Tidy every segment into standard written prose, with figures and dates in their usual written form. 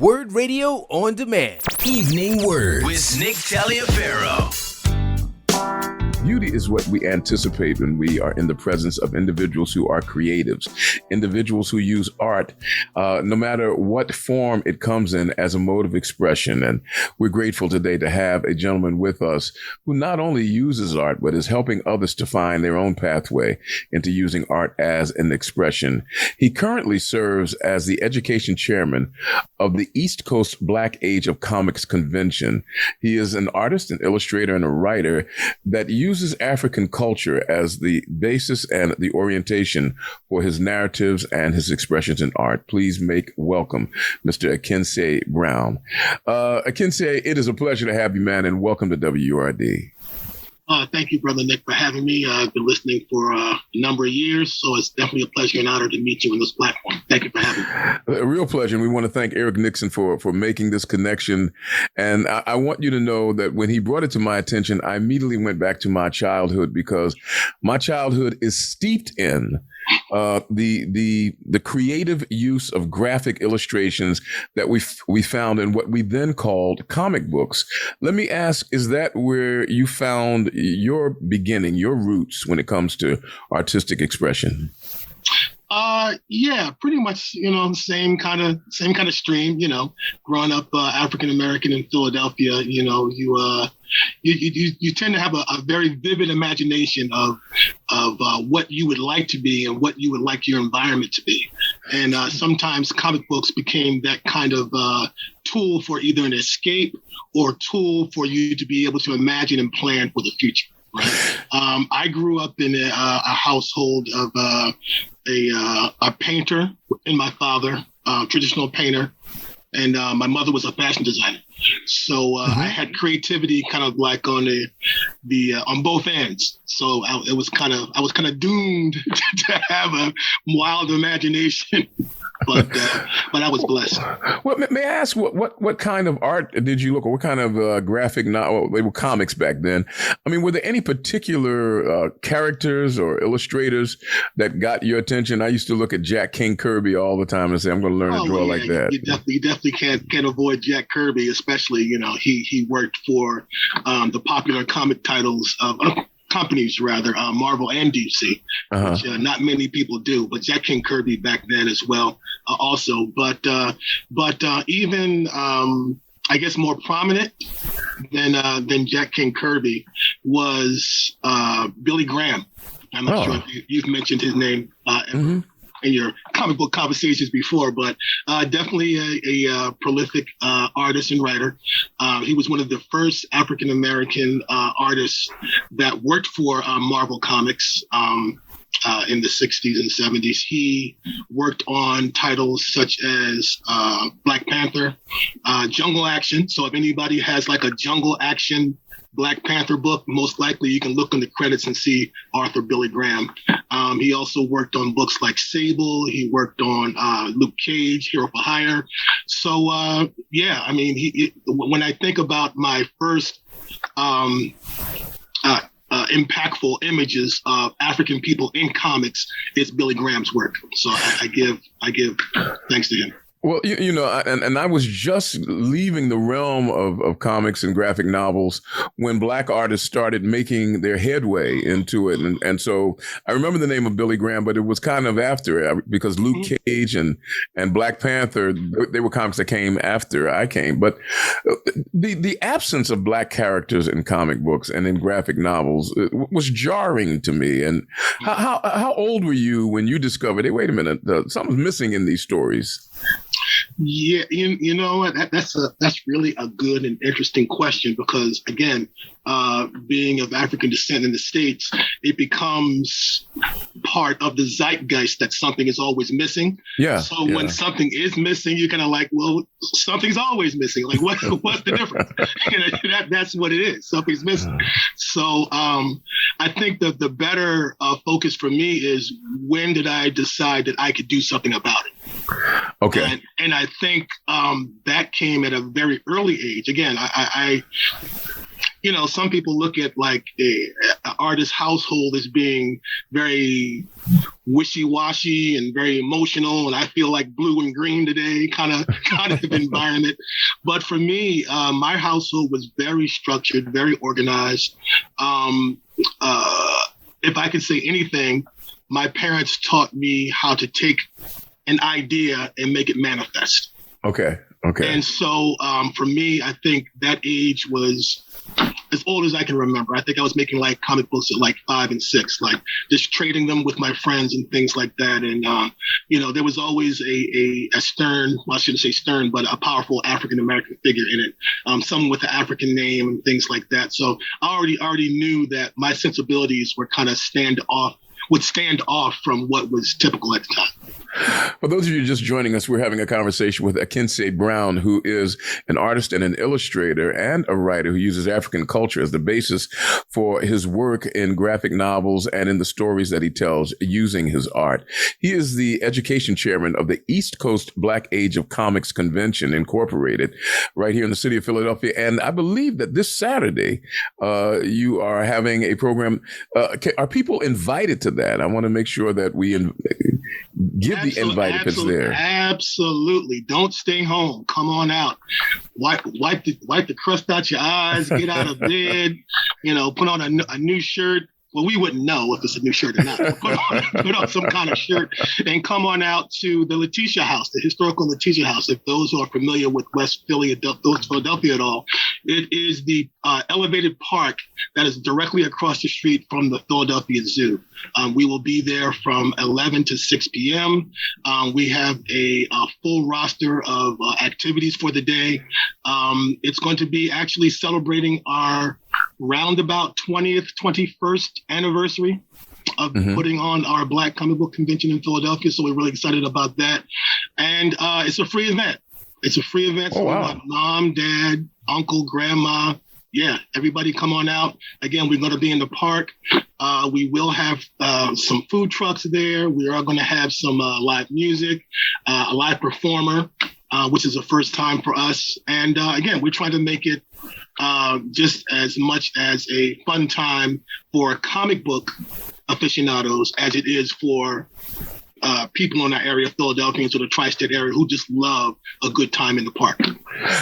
WURD Radio on Demand. Evening Words with Nick Taliaferro. Beauty is what we anticipate when we are in the presence of individuals who are creatives, individuals who use art, no matter what form it comes in, as a mode of expression. And we're grateful today to have a gentleman with us who not only uses art, but is helping others to find their own pathway into using art as an expression. He currently serves as the education chairman of the East Coast Black Age of Comics Convention. He is an artist, an illustrator, and a writer that uses African culture as the basis and the orientation for his narratives and his expressions in art. Please make welcome Mr. Akinseye Brown. Akinseye, it is a pleasure to have you, man, and welcome to WURD. Thank you, Brother Nick, for having me. I've been listening for a number of years, so it's definitely a pleasure and honor to meet you on this platform. Thank you for having me. A real pleasure. And we want to thank Eric Nixon for making this connection. And I want you to know that when he brought it to my attention, I immediately went back to my childhood, because my childhood is steeped in the creative use of graphic illustrations that we found in what we then called comic books. Let me ask, is that where you found your beginning, your roots when it comes to artistic expression? Yeah, pretty much, same kind of stream, growing up African American in Philadelphia, you tend to have a very vivid imagination of what you would like to be and what you would like your environment to be. And sometimes comic books became that kind of tool for either an escape or tool for you to be able to imagine and plan for the future. Right. I grew up in a household of a painter and my father, traditional painter, and my mother was a fashion designer. So I had creativity kind of like on the on both ends. So I was kind of doomed to have a wild imagination. But I was blessed. Well, may I ask what kind of art did you look, or what kind of graphic novel? They were comics back then. I mean, were there any particular characters or illustrators that got your attention? I used to look at Jack King Kirby all the time and say, I'm going to learn to draw like that. You definitely can't avoid Jack Kirby, especially, he worked for the popular comic titles of companies, rather, Marvel and DC, which not many people do, but Jack King Kirby back then as well, also. But even I guess more prominent than Jack King Kirby was Billy Graham. I'm not sure if you've mentioned his name in your comic book conversations before, but definitely a prolific artist and writer. He was one of the first African-American artists that worked for Marvel Comics in the 60s and 70s. He worked on titles such as Black Panther, Jungle Action. So if anybody has like a Jungle Action Black Panther book, most likely you can look in the credits and see Arthur Billy Graham. He also worked on books like Sable. He worked on Luke Cage, Hero for Hire. So, I mean, when I think about my first impactful images of African people in comics, it's Billy Graham's work. So I give thanks to him. Well, and I was just leaving the realm of comics and graphic novels when Black artists started making their headway into it. And so I remember the name of Billy Graham, but it was kind of after, because Luke Cage and Black Panther, they were comics that came after I came. But the absence of Black characters in comic books and in graphic novels was jarring to me. And how old were you when you discovered, hey, wait a minute, something's missing in these stories? Yeah, you know what? That's really a good and interesting question, because again, being of African descent in the States, it becomes part of the zeitgeist that something is always missing. Yeah. So when something is missing, you're kind of like, well, something's always missing. Like, what's the difference? That's what it is. Something's missing. So I think that the better focus for me is, when did I decide that I could do something about it? Okay. And I think that came at a very early age. Again, I some people look at like an artist's household as being very wishy-washy and very emotional, and I feel like blue and green today kind of environment. But for me, my household was very structured, very organized. If I could say anything, my parents taught me how to take an idea and make it manifest. Okay. And so for me, I think that age was as old as I can remember. I think I was making like comic books at like 5 and 6, like just trading them with my friends and things like that. And, there was always a stern, well, I shouldn't say stern, but a powerful African-American figure in it, someone with an African name and things like that. So I already knew that my sensibilities were kind of would stand off from what was typical at the time. For those of you just joining us, we're having a conversation with Akinseye Brown, who is an artist and an illustrator and a writer who uses African culture as the basis for his work in graphic novels and in the stories that he tells using his art. He is the education chairman of the East Coast Black Age of Comics Convention, Incorporated, right here in the city of Philadelphia. And I believe that this Saturday, you are having a program. Are people invited to that? I want to make sure that we give the invite if it's there. Absolutely. Don't stay home. Come on out. Wipe the crust out your eyes. Get out of bed. Put on a new shirt. Well, we wouldn't know if it's a new shirt or not. Put on some kind of shirt and come on out to the Letitia House, the historical Letitia House. If those who are familiar with West Philadelphia at all, it is the elevated park that is directly across the street from the Philadelphia Zoo. We will be there from 11 to 6 p.m. We have a full roster of activities for the day. It's going to be actually celebrating our roundabout 20th, 21st anniversary of putting on our Black Comic Book Convention in Philadelphia. So we're really excited about that. And it's a free event. So we want mom, dad, uncle, grandma. Yeah, everybody come on out. Again, we're going to be in the park. We will have some food trucks there. We are going to have some live music, a live performer, which is the first time for us. And again, we're trying to make it just as much as a fun time for comic book aficionados as it is for people in our area, Philadelphians or the tri-state area, who just love a good time in the park.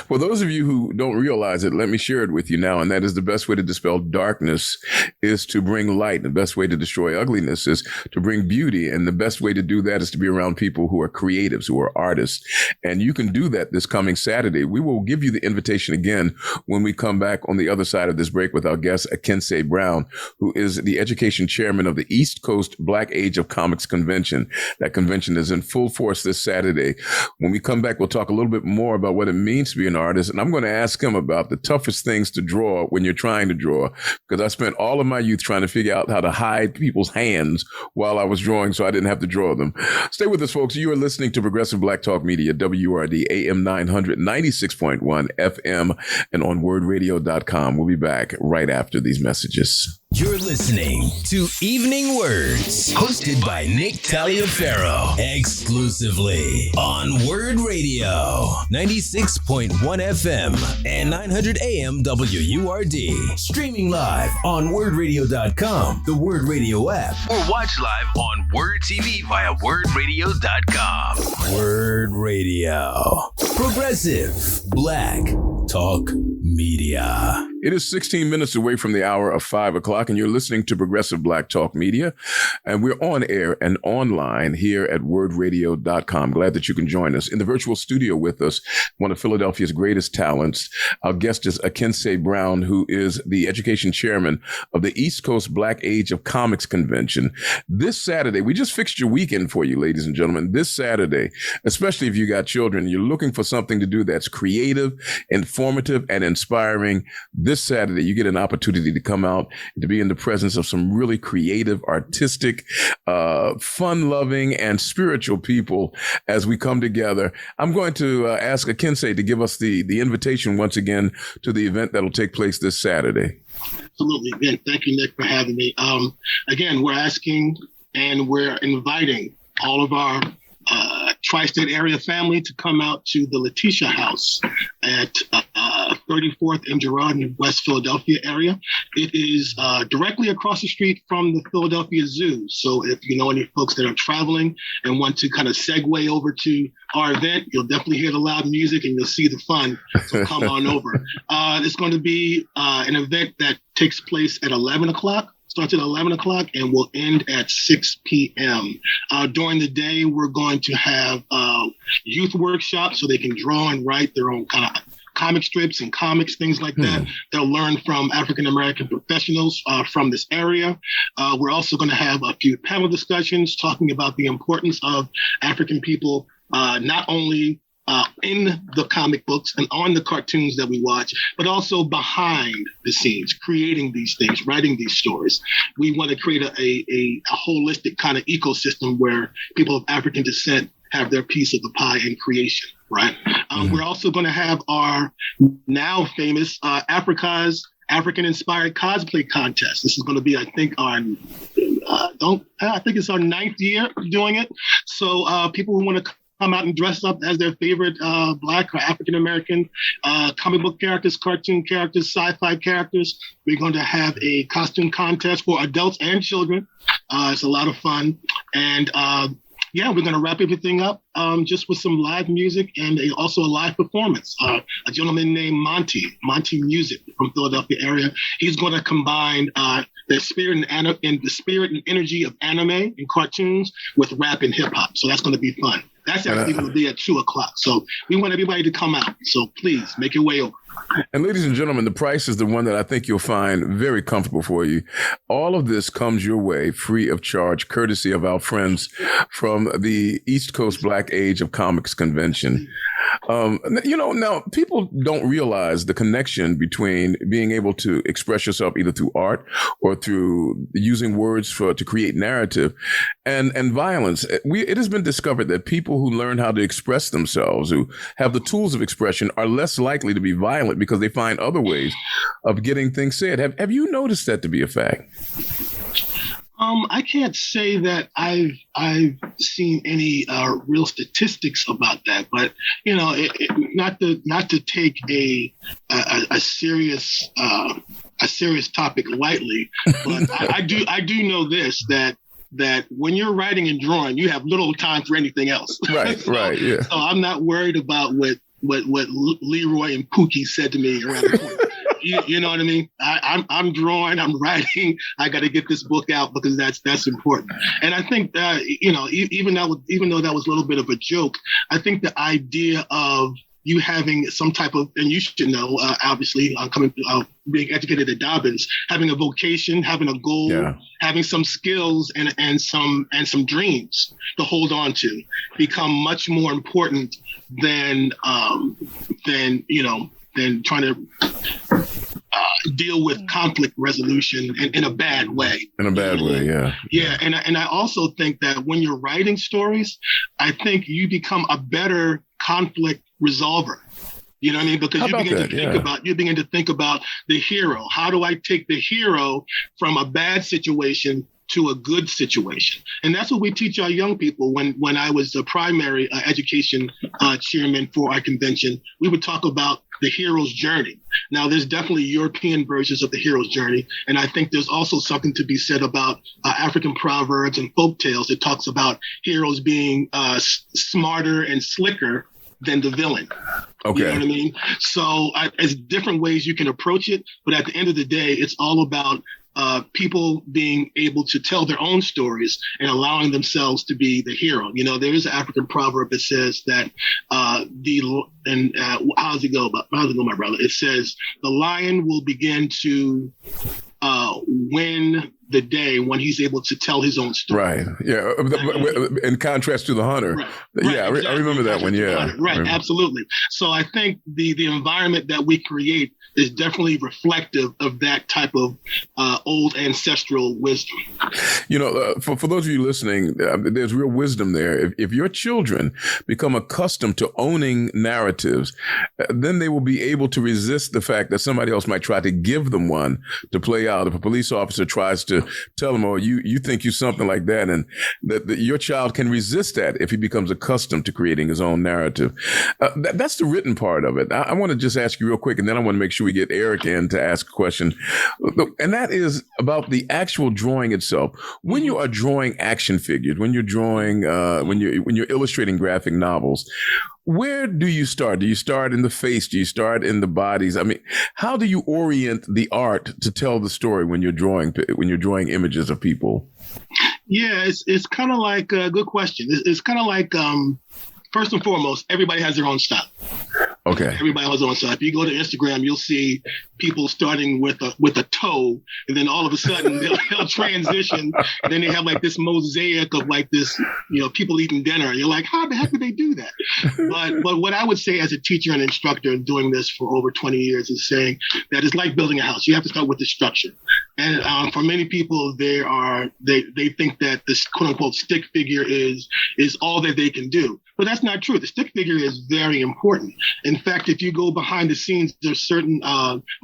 For those of you who don't realize it, let me share it with you now. And that is the best way to dispel darkness is to bring light. The best way to destroy ugliness is to bring beauty. And the best way to do that is to be around people who are creatives, who are artists. And you can do that this coming Saturday. We will give you the invitation again when we come back on the other side of this break with our guest, Akinseye Brown, who is the education chairman of the East Coast Black Age of Comics Convention. That convention is in full force this Saturday. When we come back, we'll talk a little bit more about what it means to be an artist. And I'm going to ask him about the toughest things to draw when you're trying to draw, because I spent all of my youth trying to figure out how to hide people's hands while I was drawing so I didn't have to draw them. Stay with us, folks. You are listening to Progressive Black Talk Media, WURD, AM 900, 96.1 FM, and on wordradio.com. We'll be back right after these messages. You're listening to Evening Words, hosted by Nick Taliaferro, exclusively on WURD Radio, 96.1 FM and 900 AM WURD. Streaming live on wordradio.com, the WURD Radio app, Or watch live on WURD TV via wordradio.com. WURD Radio. Progressive Black Talk Media. It is 16 minutes away from the hour of 5 o'clock, and you're listening to Progressive Black Talk Media. And we're on air and online here at wordradio.com. Glad that you can join us. In the virtual studio with us, one of Philadelphia's greatest talents, our guest is Akinseye Brown, who is the education chairman of the East Coast Black Age of Comics Convention. This Saturday, we just fixed your weekend for you, ladies and gentlemen. This Saturday, especially if you got children, you're looking for something to do that's creative, informative, and inspiring. This Saturday, you get an opportunity to come out and to be in the presence of some really creative, artistic, fun-loving, and spiritual people as we come together. I'm going to ask Akinseye to give us the invitation once again to the event that'll take place this Saturday. Absolutely. Again, thank you, Nick, for having me. Again, we're asking and we're inviting all of our tri-state area family to come out to the Letitia House at 34th and Girard in the West Philadelphia area. It is directly across the street from the Philadelphia Zoo. So if you know any folks that are traveling and want to kind of segue over to our event, you'll definitely hear the loud music and you'll see the fun. So come on over. It's going to be an event that takes place at 11 o'clock. Starts at 11 o'clock and will end at 6 p.m. During the day, we're going to have youth workshops so they can draw and write their own kind of comic strips and comics, things like that. They'll learn from African-American professionals from this area. We're also going to have a few panel discussions talking about the importance of African people, not only in the comic books and on the cartoons that we watch, but also behind the scenes, creating these things, writing these stories. We want to create a holistic kind of ecosystem where people of African descent have their piece of the pie in creation, right? We're also going to have our now famous Africa's African-inspired cosplay contest. This is going to be, I think, I think it's our 9th year doing it. So people who want to come out and dress up as their favorite Black or African-American comic book characters, cartoon characters, sci-fi characters. We're going to have a costume contest for adults and children. It's a lot of fun. And we're going to wrap everything up just with some live music and also a live performance. A gentleman named Monty Music from Philadelphia area. He's going to combine the spirit and energy of anime and cartoons with rap and hip hop. So that's going to be fun. That's actually going to be at 2 o'clock. So we want everybody to come out. So please make your way over. And ladies and gentlemen, the price is the one that I think you'll find very comfortable for you. All of this comes your way free of charge, courtesy of our friends from the East Coast Black Age of Comics Convention. Now people don't realize the connection between being able to express yourself either through art or through using words to create narrative and violence. It has been discovered that people who learn how to express themselves, who have the tools of expression, are less likely to be violent because they find other ways of getting things said. Have you noticed that to be a fact? I can't say that I've seen any real statistics about that, but not to take a serious topic lightly, but I do know this, that when you're writing and drawing, you have little time for anything else. Right, right, yeah. So I'm not worried about what Leroy and Pookie said to me around the corner. You know what I mean? I'm drawing, I'm writing. I got to get this book out because that's important. And I think even though that was a little bit of a joke, I think the idea of you having some type of, and you should know, obviously, being educated at Dobbins, having a vocation, having a goal, having some skills and some dreams to hold on to, become much more important than trying to deal with conflict resolution in a bad way. In a bad way, yeah. Yeah, and I also think that when you're writing stories, I think you become a better conflict resolver. You know what I mean? Because you begin to think about the hero. How do I take the hero from a bad situation to a good situation? And that's what we teach our young people. When I was the primary education chairman for our convention, we would talk about the hero's journey. Now, there's definitely European versions of the hero's journey. And I think there's also something to be said about African proverbs and folk tales. It talks about heroes being smarter and slicker than the villain. Okay. You know what I mean? So there's different ways you can approach it. But at the end of the day, it's all about people being able to tell their own stories and allowing themselves to be the hero. There is an African proverb that says that how's it go, my brother? It says the lion will begin to win the day when he's able to tell his own story. Right. Yeah. In contrast to the hunter. Right. Yeah. Exactly. I remember that one. Yeah. Right. Absolutely. So I think the environment that we create is definitely reflective of that type of old ancestral wisdom. For those of you listening, there's real wisdom there. If your children become accustomed to owning narratives, then they will be able to resist the fact that somebody else might try to give them one to play out. If a police officer tries to to tell them, oh, you think you're something like that, and that your child can resist that if he becomes accustomed to creating his own narrative. That's the written part of it. I want to just ask you real quick, and then I want to make sure we get Eric in to ask a question, and that is about the actual drawing itself. When you are drawing action figures, when you're drawing, when you're illustrating graphic novels, where do you start? Do you start in the face? Do you start in the bodies? I mean, how do you orient the art to tell the story when you're drawing images of people? Yeah, it's kind of like a good question. It's kind of like, first and foremost, everybody has their own style. Okay. Everybody has their own style. If you go to Instagram, you'll see people starting with a toe, and then all of a sudden they'll transition, and then they have like this mosaic of like this, people eating dinner. You're like, how the heck did they do that? But what I would say as a teacher and instructor doing this for over 20 years is saying that it's like building a house. You have to start with the structure. And for many people, they think that this quote unquote stick figure is all that they can do. But that's not true. The stick figure is very important. In fact, if you go behind the scenes, there's certain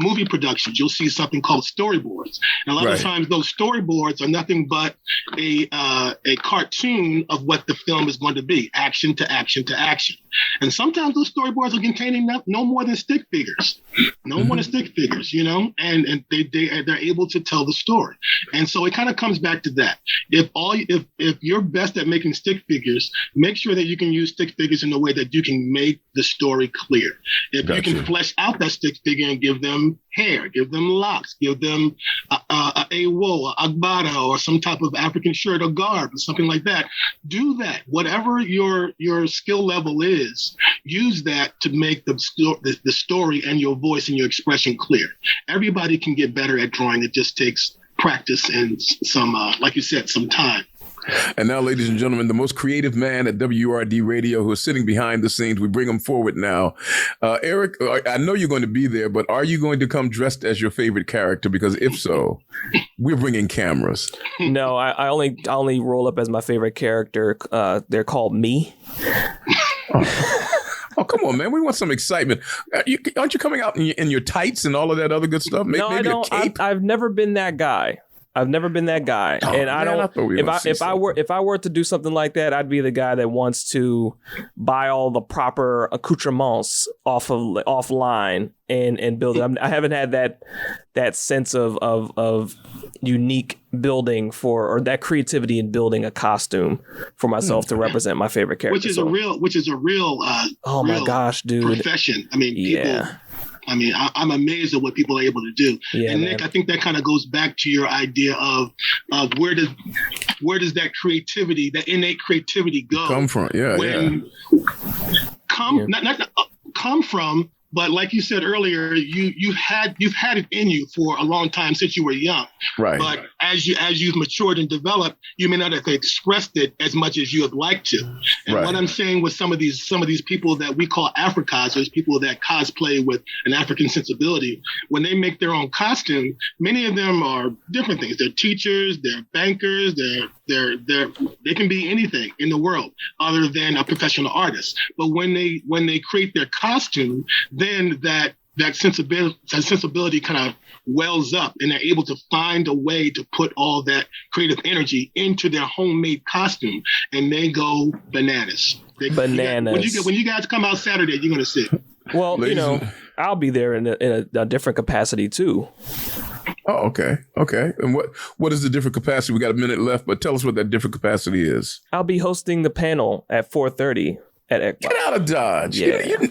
movie productions, you'll see something called storyboards. And a lot of times those storyboards are nothing but a cartoon of what the film is going to be, action to action to action. And sometimes those storyboards are containing no more than stick figures, more than stick figures, and they're able to tell the story. And so it kind of comes back to that. If you're best at making stick figures, make sure that you can use stick figures in a way that you can make the story clear. If you can flesh out that stick figure and give them hair, give them locks, give them a wool, agbada, or some type of African shirt or garb or something like that, do that. Whatever your skill level is, use that to make the story and your voice and your expression clear. Everybody can get better at drawing. It just takes practice and some, like you said, some time. And now, ladies and gentlemen, the most creative man at WURD Radio who is sitting behind the scenes, we bring him forward now. Eric, I know you're going to be there, but are you going to come dressed as your favorite character? Because if so, we're bringing cameras. No, I only roll up as my favorite character. They're called me. Oh, come on, man. We want some excitement. Aren't you coming out in your tights and all of that other good stuff? No, I don't. I've never been that guy. And I don't. If I were to do something like that, I'd be the guy that wants to buy all the proper accoutrements offline and build it. I haven't had that sense of unique building or that creativity in building a costume for myself to represent my favorite character. Which is a real. Oh my gosh, dude! Profession. I mean, people. I'm amazed at what people are able to do. Yeah, and Nick, I think that kind of goes back to your idea of where does that creativity, that innate creativity go? Come from, Come from. But like you said earlier, you've had it in you for a long time since you were young. Right. But as you've matured and developed, you may not have expressed it as much as you would like to. And what I'm saying with some of these people that we call Africizers, people that cosplay with an African sensibility, when they make their own costume, many of them are different things. They're teachers, they're bankers, they can be anything in the world other than a professional artist. But when they create their costume, then that sensibility kind of wells up, and they're able to find a way to put all that creative energy into their homemade costume, and they go bananas. When you guys come out Saturday, you're going to see. Well, I'll be there in a different capacity too. Oh, okay. And what is the different capacity? We got a minute left, but tell us what that different capacity is. I'll be hosting the panel at 4:30 at ECBACC. Get out of Dodge. Yeah.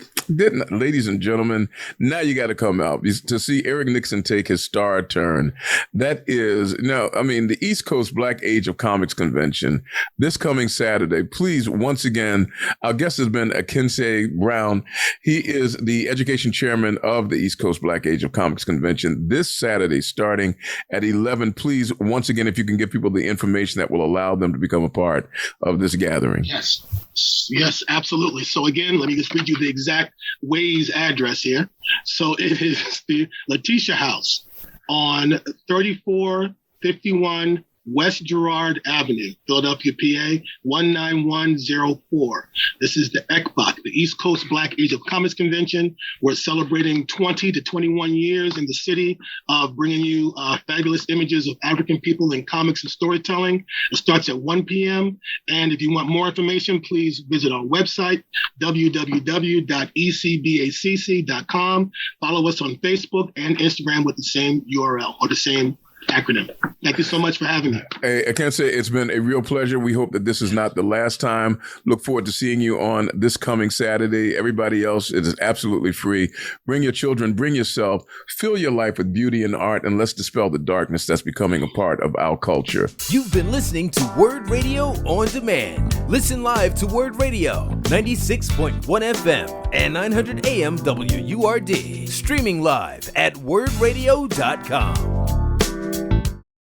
Ladies and gentlemen, now you got to come out to see Eric Nixon take his star turn. That is, the East Coast Black Age of Comics Convention this coming Saturday. Please, once again, our guest has been Akinseye Brown. He is the education chairman of the East Coast Black Age of Comics Convention this Saturday, starting at 11. Please, once again, if you can give people the information that will allow them to become a part of this gathering. Yes, absolutely. So again, let me just read you the exact Waze address here. So it is the Letitia House on 3451 West Girard Avenue, Philadelphia, PA, 19104. This is the ECBACC, the East Coast Black Age of Comics Convention. We're celebrating 20 to 21 years in the city of bringing you fabulous images of African people in comics and storytelling. It starts at 1 p.m. And if you want more information, please visit our website, www.ecbacc.com. Follow us on Facebook and Instagram with the same URL or the same acronym. Thank you so much for having me. Hey, I can't say it's been a real pleasure. We hope that this is not the last time. Look forward to seeing you on this coming Saturday. Everybody else, it is absolutely free. Bring your children, bring yourself, fill your life with beauty and art, and let's dispel the darkness that's becoming a part of our culture. You've been listening to WURD Radio On Demand. Listen live to WURD Radio, 96.1 FM and 900 AM WURD. Streaming live at WURDradio.com.